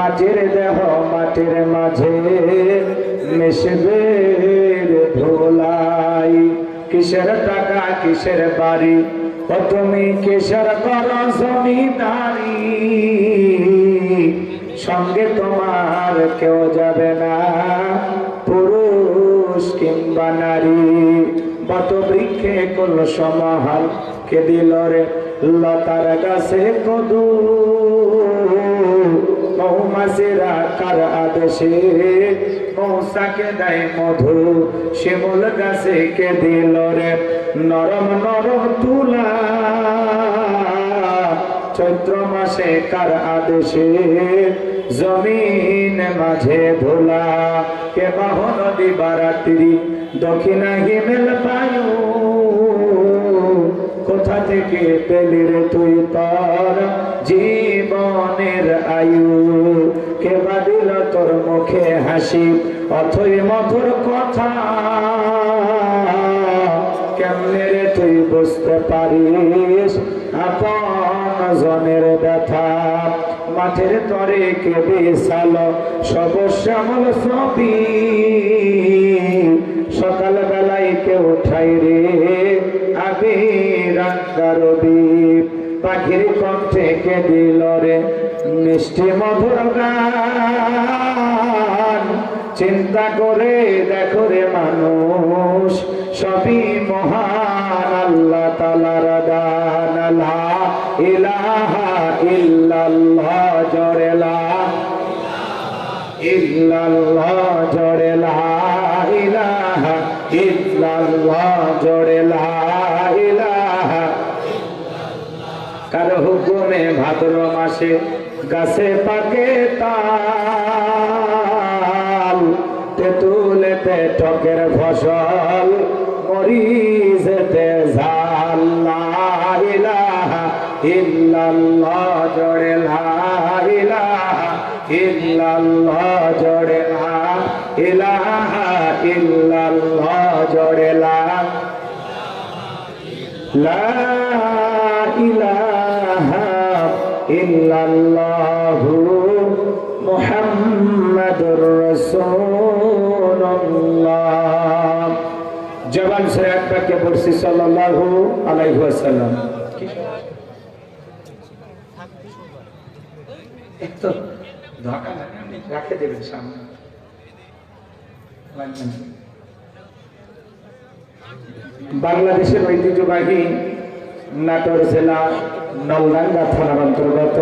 মাটির দেহ মাটির মাঝে মিশবে ধুলাই। কিসের টাকা কিসের বাড়ি ও তুমি কিসের করো জমিদারি, সঙ্গে তোমার কেউ যাবে না পুরুষ কিংবা নারী। বট বৃক্ষে কোন সমাহার কে দিল রে লতার গাছে কদু, মৌমাছিরা কার আদেশে মৌসাকে দেয় মধু। শিমুল গাছে কে দিল রে নরম নরম তুলা, চৈত্র মাসে কার আদেশে জমিন মাঝে ধুলা। কে বাহ নদী বারাত্রি দক্ষিণা হিমেল বায়ু, কোথা থেকে পেলি রে তুই তোর জীবনের আয়ু। কে বা দিল তোর মুখে হাসি অথই মধুর কথা, কেমনে রে তুই বুঝতে পারিস আপন জনের ব্যথা। মাঠের তরে কে বিছালো সব শ্যামল ছবি, সকাল বেলায় কে উঠাই রে আবির রবি। পাখির কণ্ঠে কে দিল রে মিষ্টি মধুর গান, চিন্তা করে দেখো রে মানুষ সবই মহান আল্লাহ তাআলার দান। লা ইলাহা ইল্লাল্লাহ জোরে লা ইল্লাল্লাহ জোরে লা ইলাহা ইল্লাল্লাহ জোরে লা ইলাহা। কার হুকুমে ভাদ্র মাসে গাছে পাকে তাল, তেঁতুলেতে টকের ফসল মরিচেতে ঝাল। লা ইলাহা ইল্লাল্লাহ জোরে লা ইলাহা ইল্লাল্লাহ জোরে লা ইলাহা ইল্লাল্লাহ জোরে লা ইলাহা ইল্লাল্লাহু মুহাম্মাদুর রাসূলুল্লাহ। জবান সে একবার কে পড়ছি সাল্লাল্লাহু আলাইহি ওয়াসাল্লাম। একটু ঢাকা রাখে দেবেন সামনে। বাংলাদেশের ঐতিহ্যবাহী নাটোর জেলা নলডাঙ্গা থানার অন্তর্গত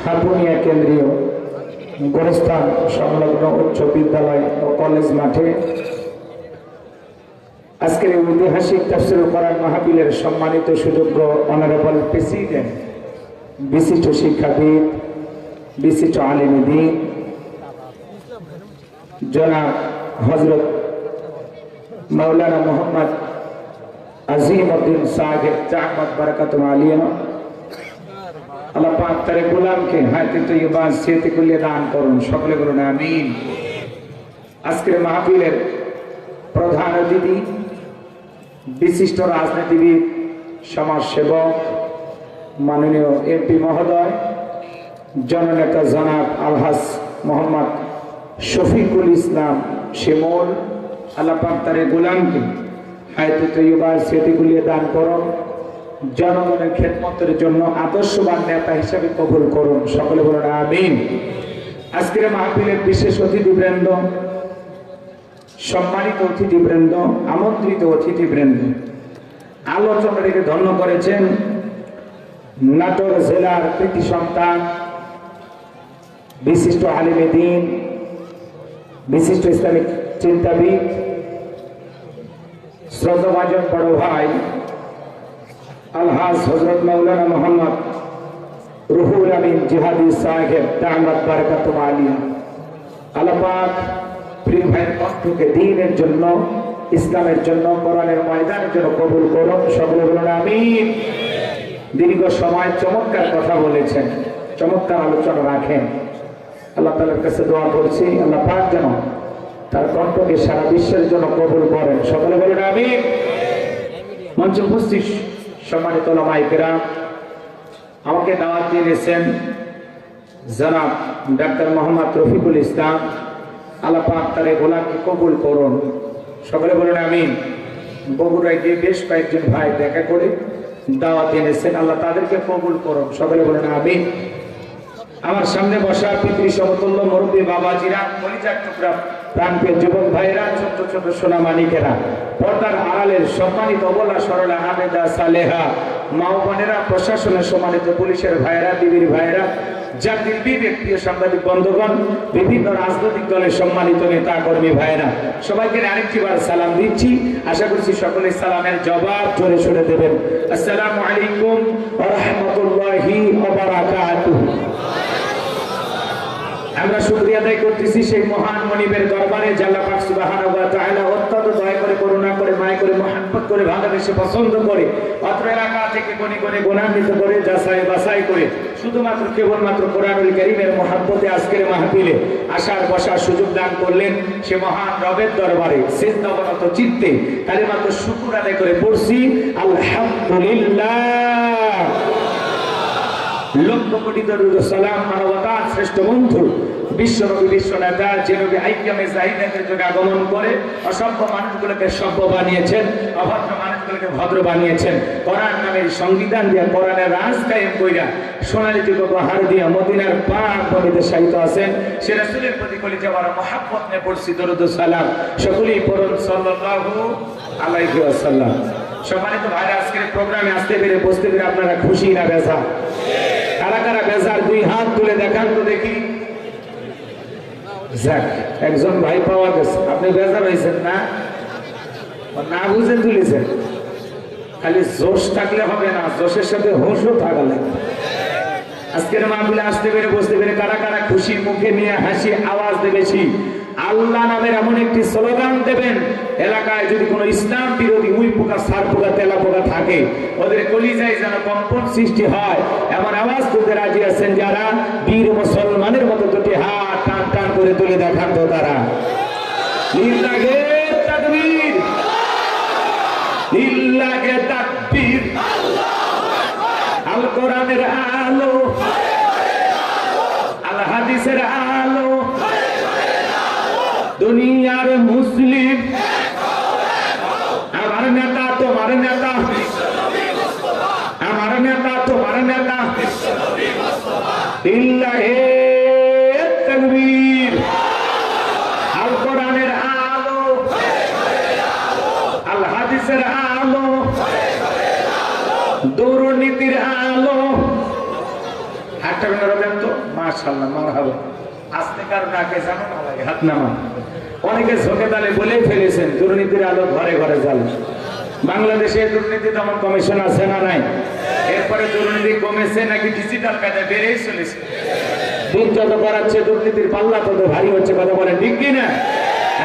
হাপুনিয়া কেন্দ্রীয় গোরস্থান সংলগ্ন উচ্চ বিদ্যালয় ও কলেজ মাঠে আজকের ঐতিহাসিক তাফসীরুল কোরআন মাহফিলের সম্মানিত সুযোগ্য অনারেবল প্রেসিডেন্ট, বিশিষ্ট শিক্ষাবিদ, বিশিষ্ট আলেমে দ্বীন জনাব হযরত মাওলানা মোহাম্মদ আজিমউদ্দিন সাহেব জামাত বারাকাতুল আলিয়া, আল্লাহ পাক তার গোলামকে হায়াতে তৈয়বা সেহতে কুল্লি দান করুন, সকলে বলুন আমিন। আজকের মাহফিলের প্রধান অতিথি বিশিষ্ট রাজনীতিবিদ, সমাজসেবক, মাননীয় এমপি মহোদয়, জননেতা জনাব আলহাজ মোহাম্মদ শফিকুল ইসলাম শিমুল, আল্লাহ পাক তার গোলামকে হায়াতে তৈয়বা সেহতে কুল্লি দান করুন, জনগণের খেদমতের জন্য আদর্শবান নেতা হিসেবে কবুল করুন, সকলে বলুন আমিন। আজকের মাহফিলের বিশেষ অতিথিবৃন্দ, সম্মানিত অতিথিবৃন্দ, আমন্ত্রিত অতিথিবৃন্দ, আলোচনা রেখে ধন্য করেছেন নাটোর জেলার কৃতি সন্তান, বিশিষ্ট আলেমে দ্বীন, বিশিষ্ট ইসলামিক চিন্তাবিদ, শ্রদ্ধাভাজন বড় ভাই আলহাজ হযরত মাওলানা মোহাম্মদ রুহুল আমিন জিহাদি সাহেব দামাত বারাকাতুল আলিয়া। আল্লাহ পাক প্রিয় ভাইয়ের কণ্ঠকে দ্বীনের জন্য, ইসলামের জন্য, কোরআনের ময়দানের জন্য কবুল করুন, সকলে বলুন আমিন। দীর্ঘ সময় চমৎকার কথা বলেছেন, চমৎকার আলোচনা রাখেন। আল্লাহ তাআলার কাছে দোয়া করছি আল্লাহ পাক যেন তার কণ্ঠকে সারা বিশ্বের জন্য কবুল করেন, সকলে বলুন আমিন। মঞ্চে উপস্থিত সম্মানিত উলামায়ে কেরাম, আমাকে দাওয়াত দিয়েছেন জনাব ডাক্তার মোহাম্মদ রফিকুল ইসলাম, আল্লাহ পাক তার গোলামকে কবুল করুন। সকলে বলুন আমিন। বগুড়ায় গিয়ে বেশ কয়েকজন ভাই দেখা করে দাওয়াত এনেছেন, আল্লাহ তাদেরকে কবুল করুন। সকলে বলুন আমিন। আমার সামনে বসা পিতৃ সমতুল্য মুরব্বী বাবাজিরা, কলিজার টুকরা প্রাণপ্রিয় যুবক ভাইরা, ছোট ছোট সোনা মানিকেরা, পর্দার আড়ালের সম্মানিত অবলা সরলা আবেদা সালেহা মা ও বোনেরা, প্রশাসনের সম্মানিত পুলিশের ভাইরা, বিবির ভাইরা, জাতির বিবেক, প্রিয় সাংবাদিক বন্ধুগণ, বিভিন্ন রাজনৈতিক দলের সম্মানিত নেতা কর্মী ভাইরা, সবাইকে আরেকটিবার সালাম দিচ্ছি। আশা করছি সকলে সালামের জবাব জোরে সরে দেবেন। আসসালামু আলাইকুম ওয়া রাহমাতুল্লাহি ওয়া বারাকাতুহু। আমরা শুকরিয়া আদায় করতেছি সেই মহান মনিবের দরবারে, আল্লাহ পাক সুবহানাহু ওয়া তাআলা অত্যন্ত দয়া করে, করুণা করে, মায়া করে, মহব্বত করে, ভালোবেসে, পছন্দ করে, অত্র এলাকা থেকে গণি গণি গুণান্বিত করে, যাচাই বাছাই করে, শুধুমাত্র কেবলমাত্র কোরআনুল কারীমের মহব্বতে আজকের মাহফিলে আসার বসার সুযোগ দান করলেন। সে মহান রবের দরবারে সিজদাবনত চিত্তে কালিমাত শুকর আদায় করে পড়ছি আলহামদুলিল্লাহ। লক্ষ কোটি দরুদ সালাম মানবতার শ্রেষ্ঠ বন্ধু বিশ্বনবী, বিশ্ব নেতা, যে নবী আইয়ামে জাহিলিয়াতের যুগে আগমন করে অসভ্য মানুষগুলোকে সভ্য বানিয়েছেন, অভদ্র মানুষগুলোকে ভদ্র বানিয়েছেন, কোরআন নামের সংবিধান দিয়া, কোরআনের রাজ কায়েম কইরা, সোনালী যুগ উপহার দিয়া মদিনার পাক ভূমিতে শায়িত আছেন। সে রাসূলের প্রতি কলিজা ভরা মহব্বত নিয়ে পড়ছি দরুদ সালাম। সকলেই পড়ুন সাল্লাল্লাহু আলাইহি ওয়াসাল্লাম। সম্মানিত ভাইরা, আজকের প্রোগ্রামে আসতে পেরে, বসতে পেরে আপনারা খুশি না বেজার? কারা কারা বেজার দুই হাত তুলে দেখান তো দেখি। যাক, একজন ভাই পাওয়া গেছে। আপনি বেজার হয়েছেন না? না বুঝে তুলেছেন। খালি জোশ থাকলে হবে না, জোশের সাথে হোশও থাকা লাগবে। আজকের মাহফিলে আসতে পেরে, বসতে পেরে কারা কারা খুশি মুখে নিয়ে হাসি আওয়াজ দেবেছি আল্লাহ নামের এমন একটি স্লোগান দেবেন, এলাকায় যদি কোনো ইসলাম বিরোধী উই পোকা, সার পোকা, তেলা পোকা থাকে, ওদের কলিজায় যেন কম্পন সৃষ্টি হয়, এমন আওয়াজ তুলতে রাজি আছেন যারা? বীর মুসলমানের মতো দুটি হাত টান টান করে তুলে দেখান তো তারা। লিল্লাহে তাকবীর, লিল্লাহে তাকবীর। আল কোরআনের আলো, আল হাদিসের আলো, দুনিয়ার মুসলিম, আমার নেতা তোমার নেতা, আমার নেতা তোমার নেতা। লিল্লাহে তাকবীর। আল কোরআনের আলো, আল হাদিসের আলো, দুর্নীতির আলো। হাতটা বের দেন তো। মাশাআল্লাহ, মারহাবা। আস্তে কারণ আগে জানো না লাগে, হাত নামান। অনেকে ঝোঁকে তালে বলে ফেলেছেন দুর্নীতির আলো ঘরে ঘরে জ্বালে। বাংলাদেশে দুর্নীতি দমন কমিশন আছে না নাই? এরপরে দুর্নীতি কমেছে নাকি ডিজিটাল কায়দায় বেড়েই চলেছে? দিন যত বাড়াচ্ছে দুর্নীতির পাল্লা তত ভারী হচ্ছে। কথা বলেন ঠিক কিনা?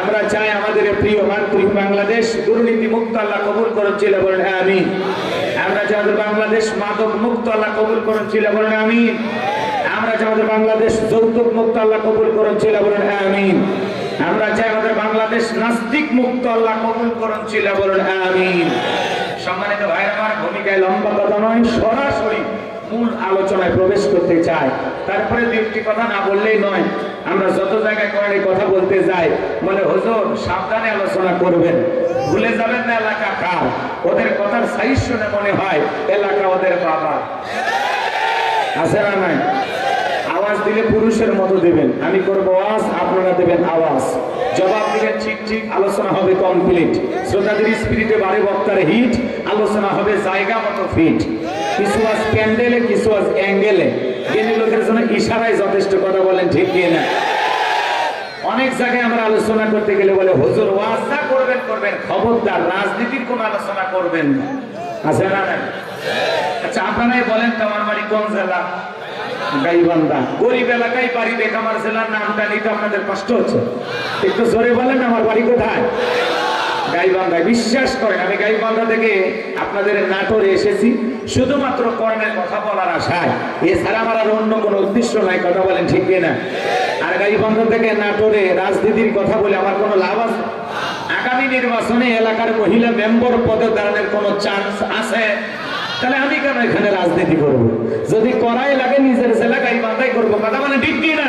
আমরা চাই আমাদের প্রিয় মাতৃভূমি বাংলাদেশ দুর্নীতি মুক্ত আল্লাহ কবুল করুন, ছিল বলেন আমিন। আমরা চাই আমাদের বাংলাদেশ মাদক মুক্ত আল্লাহ কবুল করুন, ছিল বলেন আমিন। আমরা চাই আমাদের বাংলাদেশ যৌতুক মুক্ত আল্লাহ কবুল করুন, ছিল বলেন আমিন। আমরা চাই আমাদের বাংলাদেশ নাস্তিক মুক্ত আল্লাহ কবুল করুন, ছিল বলেন আমিন। সম্মানিত ভাইরা, আমার ভূমিকায় লম্বা কথা নয়, সরাসরি মূল আলোচনায় প্রবেশ করতে চাই। তারপরে দুটি কথা না বললেই নয়। আমরা যত জায়গায় করেন কথা বলতে যাই, বলে হুজুর সাবধানে আলোচনা করবেন, ভুলে যাবেন না এলাকা কার। ওদের কথার সাইজ শুনে মনে হয় এলাকা ওদের বাবা। আছে না নাই? আওয়াজ দিলে পুরুষের মতো দেবেন, আমি করবো আওয়াজ, আপনারা দেবেন আওয়াজ, জবাব দিবেন ঠিক ঠিক, আলোচনা হবে কমপ্লিট। শ্রোতাদের স্পিরিটে বাড়ি, বক্তার হিট, আলোচনা হবে জায়গা মতো ফিট। কিছু আজ প্যান্ডেলে, কিছু আজ অ্যাঙ্গেলে, জ্ঞানী লোকের জন্য ইশারায় যথেষ্ট। কথা বলেন ঠিক কি না? অনেক জায়গায় আমরা আলোচনা করতে গেলে বলে হুজুর ওয়াজ যা করবেন করবেন, খবরদার রাজনীতির কোন আলোচনা করবেন না। আছে না নাই? আচ্ছা আপনারাই বলেন তো, আমার বাড়ি কোন জেলা? গাইবান্ধা। গরিব এলাকায় বাড়ি, দেখ আমার জেলার নামটা নিতে আপনাদের কষ্ট হচ্ছে, একটু জোরে বলেন আমার বাড়ি কোথায়? গাইবান্ধা। বিশ্বাস করেন আমি গাইবান্ধা থেকে আপনাদের নাটোরে এসেছি শুধুমাত্র কোরআনের কথা বলার আশায়, এছাড়া আমার আর অন্য কোনো উদ্দেশ্য নাই। কথা বলেন ঠিক কিনা? আর গাইবান্ধা থেকে নাটোরে রাজনীতির কথা বলে আমার কোনো লাভ আছে? আগামী নির্বাচনে এলাকার মহিলা মেম্বার পদে দাঁড়ানোর কোনো চান্স আছে? তাহলে আমি কেন এখানে রাজনীতি করব? যদি করাই লাগে নিজের এলাকায় বাঁধাই করবো, কথা মানে ঠিক কি না?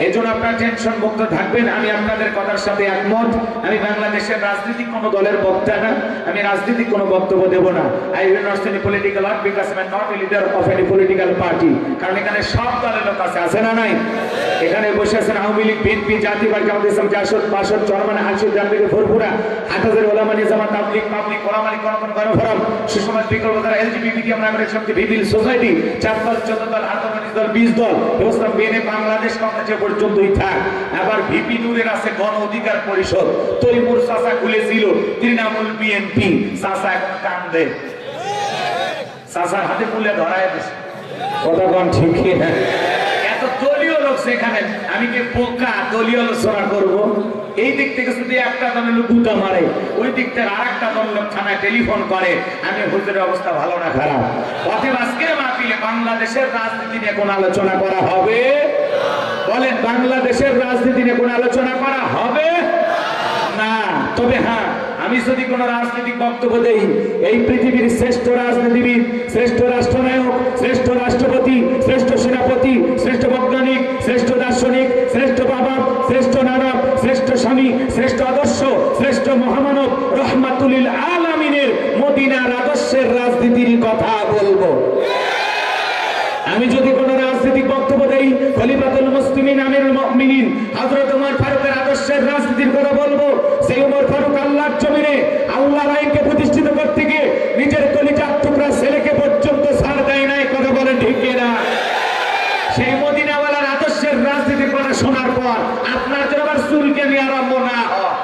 এই জন্য আপনারা টেনশন মুক্ত থাকবেন। আমি আপনাদের কথার সাথে একমত। আমি বাংলাদেশের রাজনীতিক কোনো দলের বক্তা না, আমি রাজনীতিক কোনো বক্তব্য দেব না। I will not any political art because I am not a leader of any political party. কারণ এখানে সব দলের লোক আছে না নাই? এখানে বসে আছেন আওয়ামী লীগ, বিএনপি, জাতীয় পার্টি, জামাত ইসলাম, জাসদ, বাসদ, চরমান, আশিদ, জামদিকে, ফুরফুরা, হাটহাজারী ওলামা নিজামাত, তাবলীগ, পাবলিক, ওলামালী, গণফোরাম, সুসমাজ, বিকল্পধারা, এলজিবিটি, আমরা সমিতি, ভিভিল সোসাইটি, 4 দল, 14 দল, 38 দল, 20 দল, ব্যবস্থা বেনে বাংলাদেশ কংগ্রেস পর্যন্তই থাক। আবার ভিপি নূরের আছে গণ অধিকার পরিষদ, তৈমুর চাচা খুলেছিল তৃণমূল বিএনপি, চাচা এখন কান্দে, চাচার হাতে পুলে ধরায় দিছে, কথা কোন ঠিক না? এত দলীয় লোক সেখানে, আমি কি বোকা দলীয় আলোচনা করব? এই দিক থেকে যদি একটা দলের লোক গুটা মারে, ওই দিক থেকে আর একটা দলের লোক থানায় টেলিফোন করে, আমি হুজুরের অবস্থা ভালো না খারাপ? অতএব আজকের মাহফিলে বাংলাদেশের রাজনীতি নিয়ে কোন আলোচনা করা হবে? বলেন, বাংলাদেশের রাজনীতি নিয়ে কোন আলোচনা করা হবে না। তবে হ্যাঁ, আমি যদি কোন রাজনৈতিক বক্তব্য দেই, এই পৃথিবীর শ্রেষ্ঠ রাজনীতিবিদ, শ্রেষ্ঠ রাষ্ট্রনায়ক, শ্রেষ্ঠ রাষ্ট্রপতি, শ্রেষ্ঠ সেনাপতি, শ্রেষ্ঠ বৈজ্ঞানিক, শ্রেষ্ঠ দার্শনিক, শ্রেষ্ঠ বাবা, শ্রেষ্ঠ নানা, শ্রেষ্ঠ স্বামী, শ্রেষ্ঠ আদর্শ, শ্রেষ্ঠ মহামানব রহমাতুল আলামিনের মদিনার আদর্শের রাজনীতির কথা বলবো। আমি যদি কোন রাজনৈতিক বক্তব্য দেই, খলিফাতুল মুসলিমিন আমিরুল মুমিনিন হযরত ওমর ফারুকের আদর্শের রাজনীতির কথা বলবো। সেই ওমর ফারুক আল্লাহর জমিনে আল্লাহর আইনকে প্রতিষ্ঠিত করতে গিয়ে নিজের কলিজার টুকরা ছেলেকে পর্যন্ত ছাড় দেয় নাই, কথা বলেন ঠিক না? সেই মদিনাওয়ালার আদর্শের রাজনীতির কথা শোনার পর আপনার জন্য আবার চুলকে নিয়ে আরম্ভ না হয়,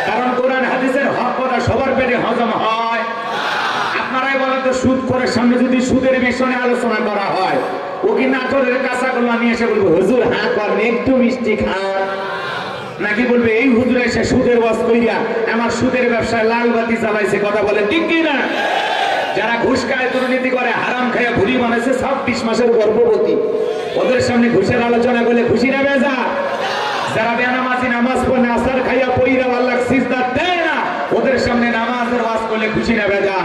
কারণ কোরআন হাদিসের হক কথা সবার পেটে হজম হয়। আপনারাই বলেন তো, সুদ করে সামনে যদি সুদের বিষয়ে আলোচনা করা হয়, ও কি নাটোরের কাঁচাগুলো নিয়ে এসে বলবো হুজুর হ্যাঁ করেন একটু মিষ্টি খান, নাকি বলবে এই হুজুর এসে সুদের ওয়াজ কইরা আমার সুদের ব্যবসায় লাল বাতি জ্বালাইছে, কথা বলেন ঠিক কি না? যারা ঘুষ খায়, দুর্নীতি করে, হারাম খায় ভুড়ি বানাইছে, 26 মাসের গর্ভবতী, ওদের সামনে ঘুষের আলোচনা করলে খুশি না বেজা? যারা বেনামাজি নামাজ পড়ে আসার খাইয়া পইরা আল্লাহ সিজদা দেয় না, ওদের সামনে নামাজের ওয়াজ করলে খুশি না বেজা?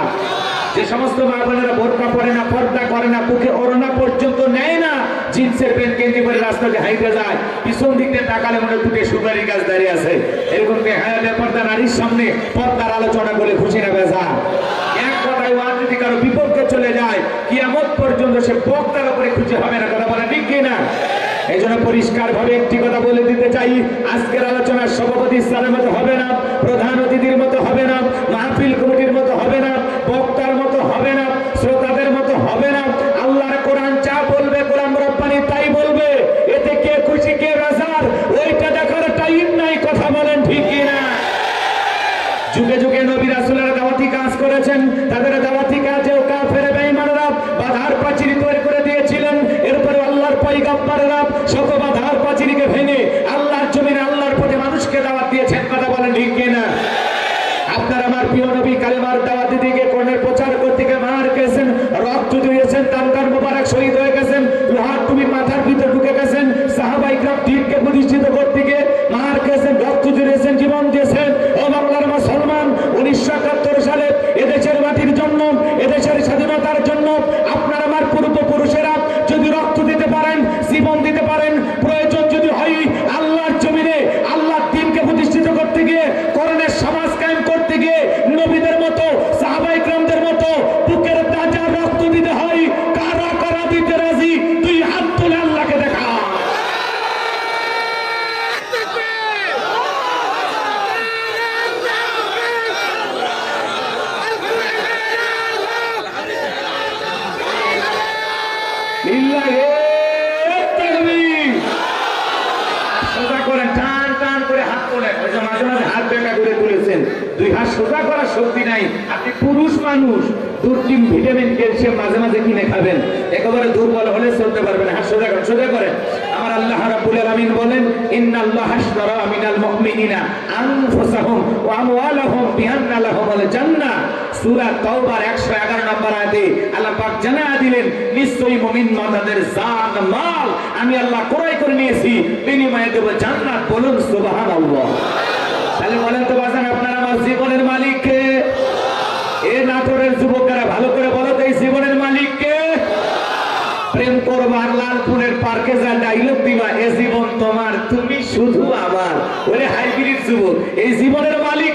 যে সমস্ত মা বোনেরা বোরকা পরে না, পর্দা করে না, বুকে ওড়না পর্যন্ত নেয় না, জিন্সের প্যান্ট গেঞ্জি পরে রাস্তাতে হাইটে যায়, পিছন দিক দিয়ে তাকালে মনে দুটো সুপারি গাছ দাঁড়িয়ে আছে, এরকম বেহায়া বেপর্দা নারীর সামনে পর্দার আলোচনা করলে খুশি না বেজা? এক কথায় ওয়াজ যদি কারো বিপক্ষে চলে যায়, কিয়ামত পর্যন্ত সে বক্তার উপরে খুশি হবে না, কথা বলে ঠিক কিনা? এই জন্য পরিষ্কার ভাবে একটি কথা বলে দিতে চাই, আজকের আলোচনার সভাপতি ইসলামের মতো হবে না, প্রধান অতিথির মতো হবে না, মাহফিল কমিটির মতো হবে না, বক্তার মতো হবে না, শ্রোতাদের মতো হবে না। আল্লাহর কোরআন যা বলবে, কোরআন রব্বানি তাই বলবে। এতে কে খুশি কে বেজার ওইটা দেখার টাইম নাই, কথা বলেন ঠিক কিনা? যুগে যুগে নবী রাসূলের দাওয়াতি কাজ করেছেন, তাদের দাওয়াতি কাজেও কাফের বেঈমানরা বাধার প্রাচীর তৈরি করে দিয়েছিলেন। এরপরে আল্লাহর পয়গম্বররা শত বাধার প্রাচীরকে ভেঙে আল্লাহর জমিনে আল্লাহর পথে মানুষকে দাওয়াত দিয়েছেন, কথা বলেন ঠিক কিনা? আপনার আমার প্রিয় নবী কালেমার দাওয়াত দিকে কোরআনের প্রচার করতে গিয়ে মার খেয়েছেন, রক্ত দিয়েছেন, তার মোবারক শহীদ হয়ে গেছেন, লোহার টুপি মাথার ভিতরে ঢুকে গেছেন, সাহাবায়ে কিরাম দ্বীনকে প্রতিষ্ঠিত করতে গিয়ে মার খেয়েছেন, রক্ত দিয়েছেন, জীবন দিয়েছেন। ও বাংলার মুসলমান, 1971 সালে এদেশের মাটির জন্য, এদেশের স্বাধীনতার জন্য আপনার আমার পূর্বপুরুষেরা যদি রক্ত দিতে পারেন, জীবন দিতে পারেন, প্রয়োজন যদি হয় আল্লাহর জমিনে আল্লাহর দ্বীনকে প্রতিষ্ঠিত করতে গিয়ে, কোরআনের সমাজ কায়েম করতে গিয়ে নবীদের মতো, সাহাবায়ে কিরামদের মতো বুকের তাজা রক্ত দিতে হয়, কারা কারা দিতে রাজি? তুই হাত তুলে আল্লাহকে দেখা। সোজা করে টান টান করে হাত তোলেন, মাঝে মাঝে হাত বেঁকা করে তুলেছেন, 2 হাত সোজা করার শক্তি নাই। আপনি পুরুষ মানুষ, দুর্টিম ভিটামিন ক্যালসিয়াম মাঝে মাঝে কিনে খাবেন, একেবারে দুর্বল হলে চলতে পারবেন। হাত সোজা করেন, সোজা করেন। আমার আল্লাহ রাব্বুল আলামিন বলেন, ইন্নাল্লাহা আশতারা মিনাল মুমিনিনা আনফুসাহুম ওয়া আমওয়ালাহুম বিআন্না লাহুমুল জান্নাহ। সূরা তাওবার 111 নম্বর আয়াতে আল্লাহ পাক জানায়া দিলেন, নিশ্চয়ই মুমিন মাতাদের জান মাল আমি আল্লাহ ক্রয় করে নিয়েছি, বিনিময়ে দেব জান্নাত। বলুন সুবহানাল্লাহ। তাহলে বলেন তো বাজান, আপনার আমার জীবনের মালিক কে? এ নাটোরের যুবকেরা ভালো করে বলো তো এই জীবনের মালিক কে? প্রেম করবার লালপুরের পার্কে যা ডাইলগ দিবা, এ জীবন তোমার তুমি শুধু আমার। ওরে হাইব্রিড যুবক, এই জীবনের মালিক